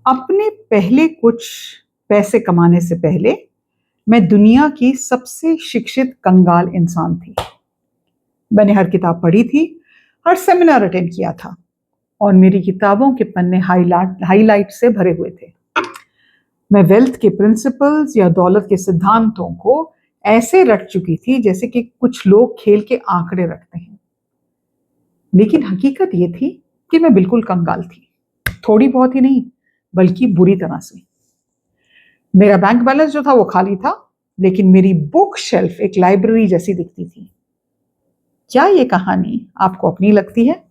अपने पहले कुछ पैसे कमाने से पहले मैं दुनिया की सबसे शिक्षित कंगाल इंसान थी। मैंने हर किताब पढ़ी थी, हर सेमिनार अटेंड किया था और मेरी किताबों के पन्ने हाईलाइट से भरे हुए थे। मैं वेल्थ के प्रिंसिपल्स या दौलत के सिद्धांतों को ऐसे रट चुकी थी जैसे कि कुछ लोग खेल के आंकड़े रखते हैं। लेकिन हकीकत ये थी कि मैं बिल्कुल कंगाल थी, थोड़ी बहुत ही नहीं बल्कि बुरी तरह से। मेरा बैंक बैलेंस जो था वो खाली था, लेकिन मेरी बुक शेल्फ एक लाइब्रेरी जैसी दिखती थी। क्या ये कहानी आपको अपनी लगती है?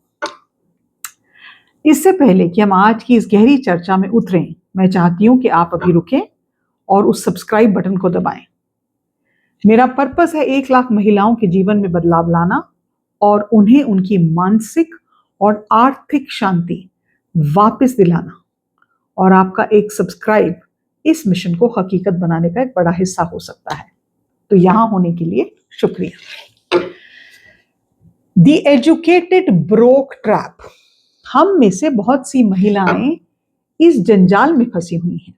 इससे पहले कि हम आज की इस गहरी चर्चा में उतरें, मैं चाहती हूं कि आप अभी रुकें और उस सब्सक्राइब बटन को दबाएं। मेरा पर्पस है 1 लाख महिलाओं के जीवन में बदलाव लाना और उन्हें उनकी मानसिक और आर्थिक शांति वापस दिलाना। और आपका एक सब्सक्राइब इस मिशन को हकीकत बनाने का एक बड़ा हिस्सा हो सकता है। तो यहां होने के लिए शुक्रिया। The educated broke trap. हम में से बहुत सी महिलाएं इस जंजाल में फंसी हुई हैं।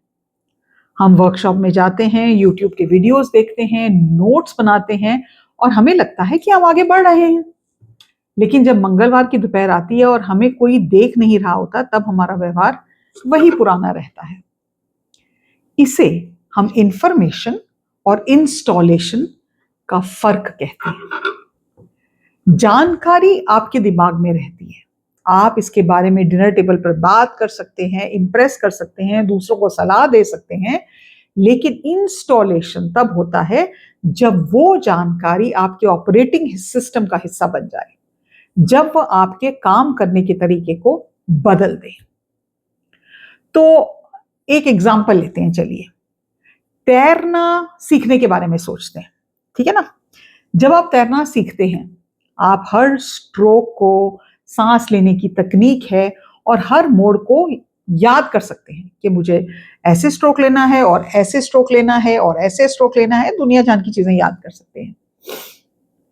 हम वर्कशॉप में जाते हैं, यूट्यूब के वीडियोस देखते हैं, नोट्स बनाते हैं और हमें लगता है कि हम आगे बढ़ रहे हैं। लेकिन जब मंगलवार की दोपहर आती है और हमें कोई देख नहीं रहा होता, तब हमारा व्यवहार वही पुराना रहता है। इसे हम इंफॉर्मेशन और इंस्टॉलेशन का फर्क कहते हैं। जानकारी आपके दिमाग में रहती है, आप इसके बारे में डिनर टेबल पर बात कर सकते हैं, इंप्रेस कर सकते हैं, दूसरों को सलाह दे सकते हैं, लेकिन इंस्टॉलेशन तब होता है जब वो जानकारी आपके ऑपरेटिंग सिस्टम का हिस्सा बन जाए, जब वह आपके काम करने के तरीके को बदल दे। तो एक एग्जाम्पल लेते हैं, चलिए तैरना सीखने के बारे में सोचते हैं, ठीक है ना। जब आप तैरना सीखते हैं, आप हर स्ट्रोक को, सांस लेने की तकनीक है और हर मोड़ को याद कर सकते हैं कि मुझे ऐसे स्ट्रोक लेना है और ऐसे स्ट्रोक लेना है और ऐसे स्ट्रोक लेना है। दुनिया जान की चीजें याद कर सकते हैं।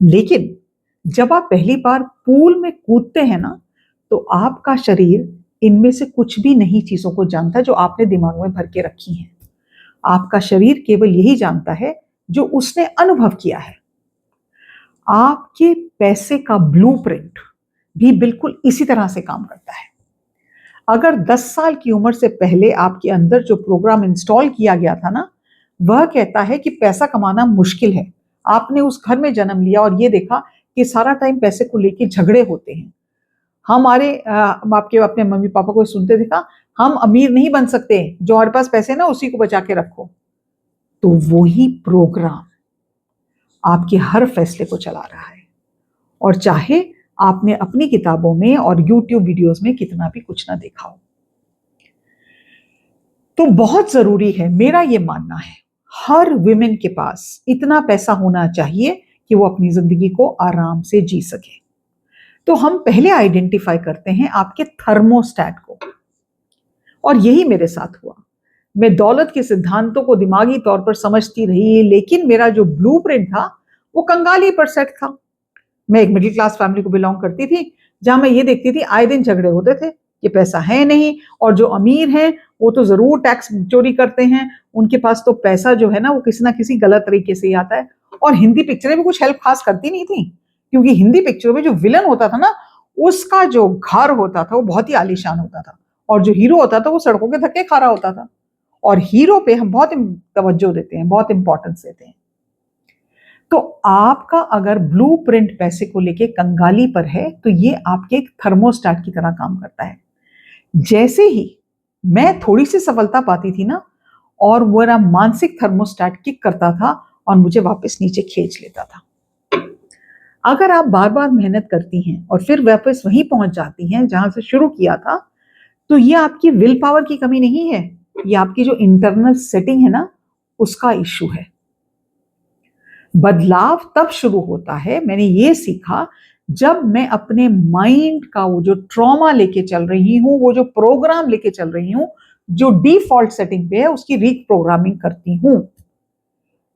लेकिन जब आप पहली बार पूल में कूदते हैं ना, तो आपका शरीर इनमें से कुछ भी नहीं चीजों को जानता जो आपने दिमाग में भर के रखी हैं। आपका शरीर केवल यही जानता है जो उसने अनुभव किया है। आपके पैसे का ब्लूप्रिंट भी बिल्कुल इसी तरह से काम करता है। अगर 10 साल की उम्र से पहले आपके अंदर जो प्रोग्राम इंस्टॉल किया गया था ना, वह कहता है कि पैसा कमाना मुश्किल है। आपने उस घर में जन्म लिया और ये देखा कि सारा टाइम पैसे को लेके झगड़े होते हैं। आपके अपने मम्मी पापा को सुनते देखा, हम अमीर नहीं बन सकते, जो हमारे पास पैसे ना उसी को बचा के रखो। तो वही प्रोग्राम आपके हर फैसले को चला रहा है, और चाहे आपने अपनी किताबों में और यूट्यूब वीडियोस में कितना भी कुछ ना देखा हो। तो बहुत जरूरी है, मेरा ये मानना है, हर विमेन के पास इतना पैसा होना चाहिए कि वो अपनी जिंदगी को आराम से जी सके। तो हम पहले आइडेंटिफाई करते हैं आपके थर्मोस्टेट को, और यही मेरे साथ हुआ। मैं दौलत के सिद्धांतों को दिमागी तौर पर समझती रही, लेकिन मेरा जो ब्लूप्रिंट था वो कंगाली पर सेट था। मैं एक मिडिल क्लास फैमिली को बिलोंग करती थी, जहां मैं ये देखती थी आए दिन झगड़े होते थे कि पैसा है नहीं, और जो अमीर हैं वो तो जरूर टैक्स चोरी करते हैं, उनके पास तो पैसा जो है ना वो किसी ना किसी गलत तरीके से ही आता है। और हिंदी पिक्चरें भी कुछ हेल्प खास करती नहीं थी, क्योंकि हिंदी पिक्चरों में जो विलन होता था ना, उसका जो घर होता था वो बहुत ही आलीशान होता था, और जो हीरो होता था वो सड़कों के धक्के खा रहा होता था। और हीरो पे हम बहुत तवज्जो देते हैं, बहुत इंपॉर्टेंस देते हैं। तो आपका अगर ब्लूप्रिंट पैसे को लेके कंगाली पर है, तो ये आपके एक थर्मोस्टेट की तरह काम करता है। जैसे ही मैं थोड़ी सी सफलता पाती थी ना, और मेरा मानसिक थर्मोस्टेट किक करता था और मुझे वापस नीचे खींच लेता था। अगर आप बार बार मेहनत करती हैं और फिर वापस वहीं पहुंच जाती हैं जहां से शुरू किया था, तो ये आपकी विल पावर की कमी नहीं है, ये आपकी जो इंटरनल सेटिंग है ना, उसका इश्यू है। बदलाव तब शुरू होता है, मैंने ये सीखा, जब मैं अपने माइंड का वो जो ट्रॉमा लेके चल रही हूं, वो जो प्रोग्राम लेके चल रही हूं, जो डिफॉल्ट सेटिंग पे है, उसकी रीप्रोग्रामिंग करती हूं।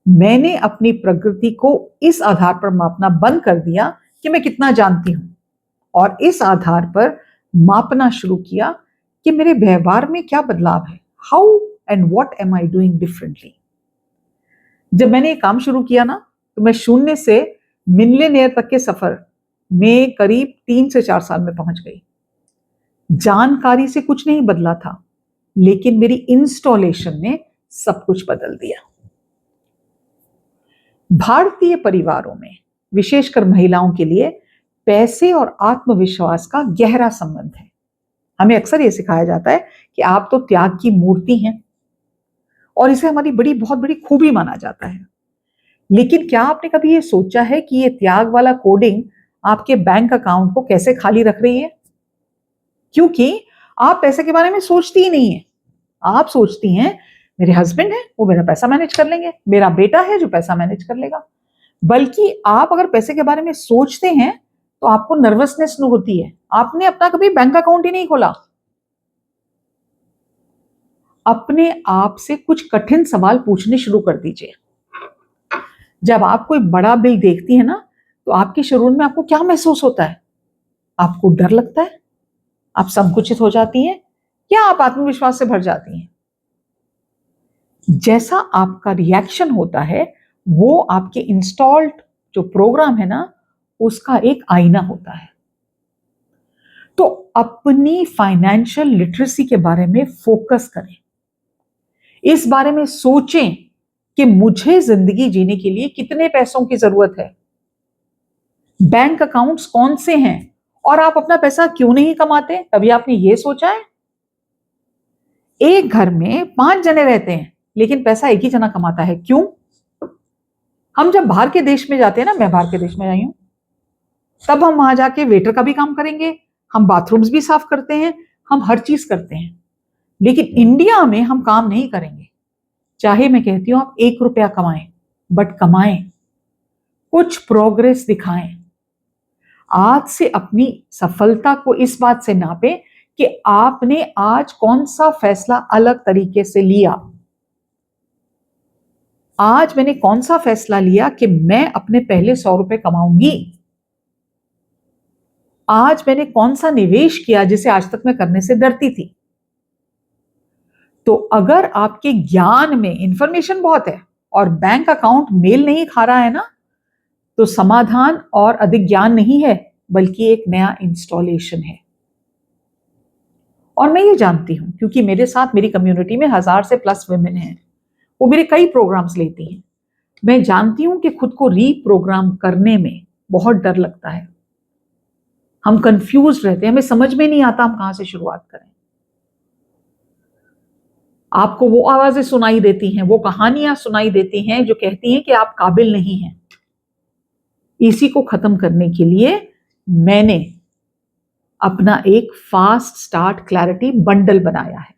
मैंने अपनी प्रगति को इस आधार पर मापना बंद कर दिया कि मैं कितना जानती हूं, और इस आधार पर मापना शुरू किया कि मेरे व्यवहार में क्या बदलाव है, how and what am I doing differently. जब मैंने ये काम शुरू किया ना, तो मैं शून्य से मिलियनेयर तक के सफर में करीब 3 से 4 साल में पहुंच गई। जानकारी से कुछ नहीं बदला था, लेकिन मेरी इंस्टॉलेशन ने सब कुछ बदल दिया। भारतीय परिवारों में, विशेषकर महिलाओं के लिए, पैसे और आत्मविश्वास का गहरा संबंध है। हमें अक्सर यह सिखाया जाता है कि आप तो त्याग की मूर्ति हैं, और इसे हमारी बहुत बड़ी खूबी माना जाता है। लेकिन क्या आपने कभी ये सोचा है कि ये त्याग वाला कोडिंग आपके बैंक अकाउंट को कैसे खाली रख रही है? क्योंकि आप पैसे के बारे में सोचती ही नहीं है। आप सोचती हैं मेरे हस्बैंड है, वो मेरा पैसा मैनेज कर लेंगे, मेरा बेटा है जो पैसा मैनेज कर लेगा। बल्कि आप अगर पैसे के बारे में सोचते हैं तो आपको नर्वसनेस होती है। आपने अपना कभी बैंक अकाउंट ही नहीं खोला। अपने आप से कुछ कठिन सवाल पूछने शुरू कर दीजिए। जब आप कोई बड़ा बिल देखती है ना, तो आपके शरीर में आपको क्या महसूस होता है? आपको डर लगता है? आप संकुचित हो जाती हैं, या आप आत्मविश्वास से भर जाती हैं? जैसा आपका रिएक्शन होता है, वो आपके इंस्टॉल्ड जो प्रोग्राम है ना, उसका एक आईना होता है। तो अपनी फाइनेंशियल लिटरेसी के बारे में फोकस करें। इस बारे में सोचें कि मुझे जिंदगी जीने के लिए कितने पैसों की जरूरत है, बैंक अकाउंट्स कौन से हैं, और आप अपना पैसा क्यों नहीं कमाते? कभी आपने ये सोचा है? एक घर में 5 जने रहते हैं, लेकिन पैसा एक ही जना कमाता है। क्यों? हम जब बाहर के देश में जाते हैं ना, मैं बाहर के देश में आई हूं, तब हम वहां जाके वेटर का भी काम करेंगे, हम बाथरूम्स भी साफ करते हैं, हम हर चीज करते हैं। लेकिन इंडिया में हम काम नहीं करेंगे। चाहे मैं कहती हूं आप 1 रुपया कमाएं, बट कमाएं, कुछ प्रोग्रेस दिखाएं। आज से अपनी सफलता को इस बात से नापें कि आपने आज कौन सा फैसला अलग तरीके से लिया। आज मैंने कौन सा फैसला लिया कि मैं अपने पहले 100 रुपए कमाऊंगी। आज मैंने कौन सा निवेश किया जिसे आज तक मैं करने से डरती थी। तो अगर आपके ज्ञान में इंफॉर्मेशन बहुत है और बैंक अकाउंट मेल नहीं खा रहा है ना, तो समाधान और अधिक ज्ञान नहीं है, बल्कि एक नया इंस्टॉलेशन है। और मैं ये जानती हूं, क्योंकि मेरे साथ मेरी कम्युनिटी में 1000 से प्लस वुमेन हैं, वो मेरे कई प्रोग्राम्स लेती हैं। मैं जानती हूं कि खुद को रीप्रोग्राम करने में बहुत डर लगता है। हम कंफ्यूज रहते हैं, हमें समझ में नहीं आता हम कहां से शुरुआत करें। आपको वो आवाजें सुनाई देती हैं, वो कहानियां सुनाई देती हैं जो कहती हैं कि आप काबिल नहीं हैं। इसी को खत्म करने के लिए मैंने अपना एक फास्ट स्टार्ट क्लैरिटी बंडल बनाया है।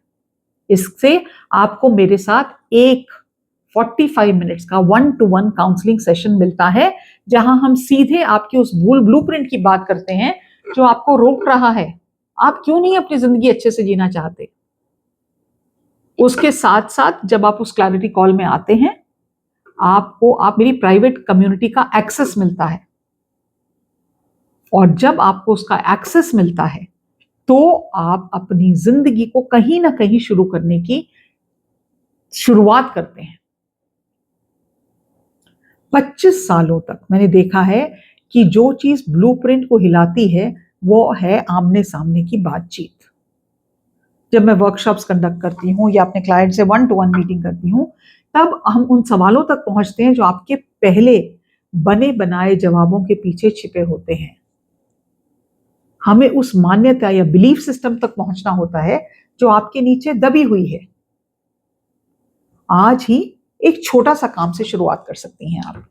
इससे आपको मेरे साथ एक 45 मिनट्स का 1-to-1 काउंसलिंग सेशन मिलता है, जहां हम सीधे आपकी उस भूल ब्लूप्रिंट की बात करते हैं जो आपको रोक रहा है। आप क्यों नहीं अपनी जिंदगी अच्छे से जीना चाहते? उसके साथ साथ जब आप उस क्लैरिटी कॉल में आते हैं, आप मेरी प्राइवेट कम्युनिटी का एक्सेस मिलता है। और जब आपको उसका एक्सेस मिलता है, तो आप अपनी जिंदगी को कहीं ना कहीं शुरू करने की शुरुआत करते हैं। 25 सालों तक मैंने देखा है कि जो चीज ब्लूप्रिंट को हिलाती है, वो है आमने सामने की बातचीत। जब मैं वर्कशॉप्स कंडक्ट करती हूँ या अपने क्लाइंट से 1-to-1 मीटिंग करती हूँ, तब हम उन सवालों तक पहुंचते हैं जो आपके पहले बने बनाए जवाबों के पीछे छिपे होते हैं। हमें उस मान्यता या बिलीफ सिस्टम तक पहुंचना होता है जो आपके नीचे दबी हुई है। आज ही एक छोटा सा काम से शुरुआत कर सकती हैं आप।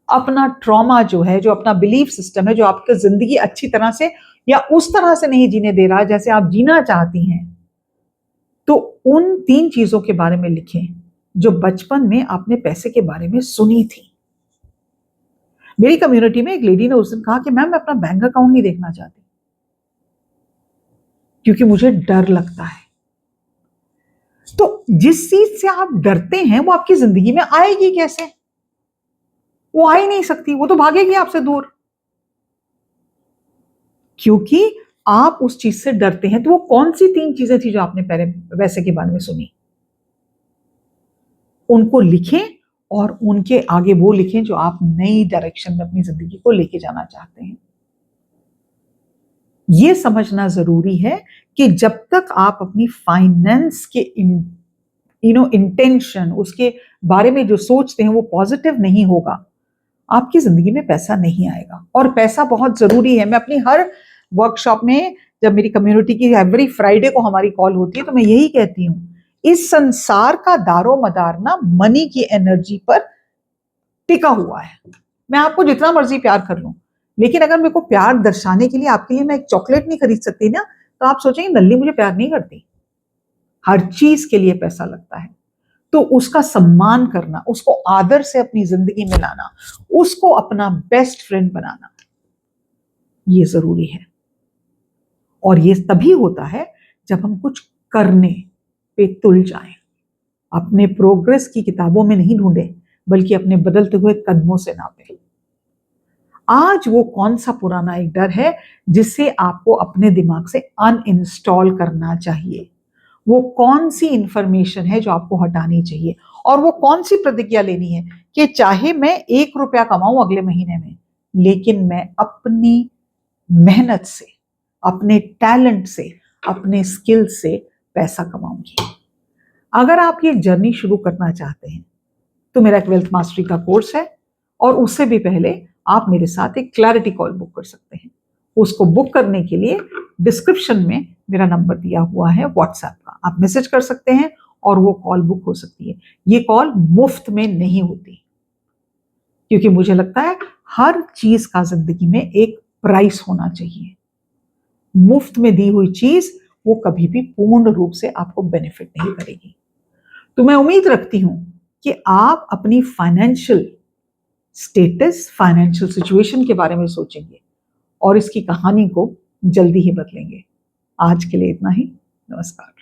अपना ट्रॉमा जो है, जो अपना बिलीफ सिस्टम है, जो आपकी जिंदगी अच्छी तरह से या उस तरह से नहीं जीने दे रहा जैसे आप जीना चाहती हैं, तो उन 3 चीजों के बारे में लिखें जो बचपन में आपने पैसे के बारे में सुनी थी। मेरी कम्युनिटी में एक लेडी ने उस दिन कहा कि मैम मैं अपना बैंक अकाउंट नहीं देखना चाहती, क्योंकि मुझे डर लगता है। तो जिस चीज से आप डरते हैं, वो आपकी जिंदगी में आएगी कैसे? वो आ ही नहीं सकती, वो तो भागेगी आपसे दूर। क्योंकि आप उस चीज से डरते हैं। तो वो कौन सी 3 चीजें थी जो आपने पहले वैसे के बारे में सुनी? उनको लिखें और उनके आगे वो लिखें जो आप नई डायरेक्शन में अपनी जिंदगी को लेके जाना चाहते हैं। ये समझना जरूरी है कि जब तक आप अपनी फाइनेंस के इंटेंशन, उसके बारे में जो सोचते हैं वो पॉजिटिव नहीं होगा, आपकी जिंदगी में पैसा नहीं आएगा। और पैसा बहुत जरूरी है। मैं अपनी हर वर्कशॉप में, जब मेरी कम्युनिटी की एवरी फ्राइडे को हमारी कॉल होती है, तो मैं यही कहती हूँ, इस संसार का दारो मदार ना मनी की एनर्जी पर टिका हुआ है। मैं आपको जितना मर्जी प्यार कर लूं, लेकिन अगर मेरे को प्यार दर्शाने के लिए आपके लिए मैं एक चॉकलेट नहीं खरीद सकती ना, तो आप सोचेंगे नल्ली मुझे प्यार नहीं करती। हर चीज के लिए पैसा लगता है। तो उसका सम्मान करना, उसको आदर से अपनी जिंदगी में लाना, उसको अपना बेस्ट फ्रेंड बनाना, ये जरूरी है। और ये तभी होता है जब हम कुछ करने पे तुल जाएं। अपने प्रोग्रेस की किताबों में नहीं ढूंढे, बल्कि अपने बदलते हुए कदमों से नापे। आज वो कौन सा पुराना एक डर है जिसे आपको अपने दिमाग से अनइंस्टॉल करना चाहिए? वो कौन सी इंफॉर्मेशन है जो आपको हटानी चाहिए? और वो कौन सी प्रतिज्ञा लेनी है कि चाहे मैं 1 रुपया कमाऊं अगले महीने में, लेकिन मैं अपनी मेहनत से, अपने टैलेंट से, अपने स्किल से पैसा कमाऊंगी। अगर आप ये जर्नी शुरू करना चाहते हैं तो मेरा एक वेल्थ मास्टरी का कोर्स है, और उससे भी पहले आप मेरे साथ एक क्लैरिटी कॉल बुक कर सकते हैं। उसको बुक करने के लिए डिस्क्रिप्शन में मेरा नंबर दिया हुआ है व्हाट्सएप का, आप मैसेज कर सकते हैं और वो कॉल बुक हो सकती है। ये कॉल मुफ्त में नहीं होती, क्योंकि मुझे लगता है हर चीज का जिंदगी में एक प्राइस होना चाहिए। मुफ्त में दी हुई चीज वो कभी भी पूर्ण रूप से आपको बेनिफिट नहीं करेगी। तो मैं उम्मीद रखती हूं कि आप अपनी फाइनेंशियल स्टेटस, फाइनेंशियल सिचुएशन के बारे में सोचेंगे और इसकी कहानी को जल्दी ही बदलेंगे। आज के लिए इतना ही। नमस्कार।